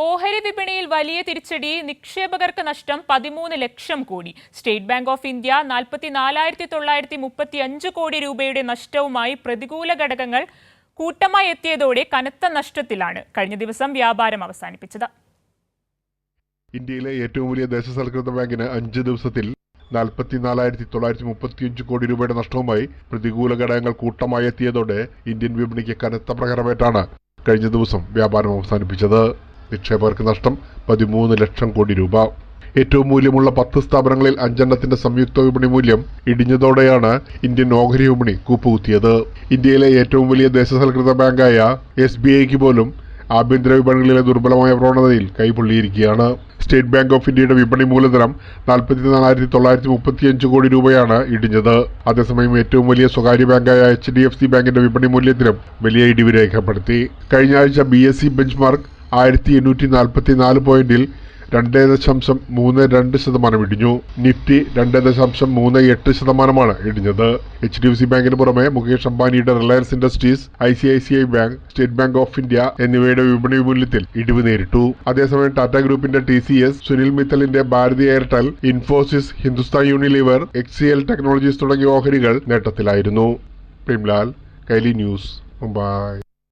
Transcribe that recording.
ഓഹരി വിപണിയിൽ വലിയ തിരിച്ചടി, നിക്ഷേപകർക്ക് നഷ്ടം 13 lakh crore. State Bank of India 44,935 കോടി രൂപയുടെ നഷ്ടവുമായി പ്രതികൂല ഘടകങ്ങൾ കൂട്ടമായി എത്തിയതോടെ കനത്ത നഷ്ടത്തിലാണ് കഴിഞ്ഞ ദിവസം വ്യാപാരം അവസാനിപ്പിച്ചത്. ഇന്ത്യയിലെ ഏറ്റവും വലിയ ദേശസാൽകൃത ബാങ്കിന് 5 ദിവസത്തിൽ 44,935 കോടി രൂപയുടെ നഷ്ടവുമായി പ്രതികൂല ഘടകങ്ങൾ കൂട്ടമായി എത്തിയതോടെ ഇന്ത്യൻ വിപണിക്ക് കനത്ത പ്രഹരമേറ്റാണ് കഴിഞ്ഞ ദിവസം വ്യാപാരം അവസാനിപ്പിച്ചത്. നിക്ഷേപകർക്ക് നഷ്ടം 13 ലക്ഷം കോടി രൂപ. ഏറ്റവും മൂല്യമുള്ള 10 സ്ഥാപനങ്ങളിൽ 5 സംയുക്ത വിപണി മൂല്യം ഇടിഞ്ഞതോടെയാണ് ഇന്ത്യൻ ഓഹരി വിപണി കൂപ്പുകുത്തിയത്. ഇന്ത്യയിലെ ഏറ്റവും വലിയ ദേശസാൽകൃത ബാങ്കായ SBIക്ക് പോലും ആഭ്യന്തര വിപണികളിലെ ദുർബലമായ പ്രവണതയിൽ കൈപൊള്ളിയിരിക്കുകയാണ്. സ്റ്റേറ്റ് ബാങ്ക് ഓഫ് ഇന്ത്യയുടെ വിപണി മൂലധനം 44,935 കോടി രൂപയാണ് ഇടിഞ്ഞത്. അതേസമയം ഏറ്റവും വലിയ സ്വകാര്യ ബാങ്കായ HDFC ബാങ്കിന്റെ വിപണി മൂല്യത്തിലും വലിയ ഇടിവ് രേഖപ്പെടുത്തി. കഴിഞ്ഞ ആഴ്ച BSE ബെഞ്ച്മാർക്ക് 1844 പോയിന്റിൽ 2.32% ഇടിഞ്ഞു. നിഫ്റ്റി 2.38% ഇടിഞ്ഞത്. HDFC ബാങ്കിന് പുറമെ മുകേഷ് അംബാനിയുടെ Reliance Industries, ICICI bank, State Bank of India എന്നിവയുടെ വിപണി മൂല്യത്തിൽ ഇടിവ് നേരിട്ടു. അതേസമയം ടാറ്റ ഗ്രൂപ്പിന്റെ TCS, സുനിൽ മിത്തലിന്റെ Bharti Airtel, Infosys, Hindustan Unilever, HCL technologies തുടങ്ങിയ ഓഹരികൾ നേട്ടത്തിലായിരുന്നു. പ്രേംലാൽ, കൈലി ന്യൂസ്, മുംബൈ.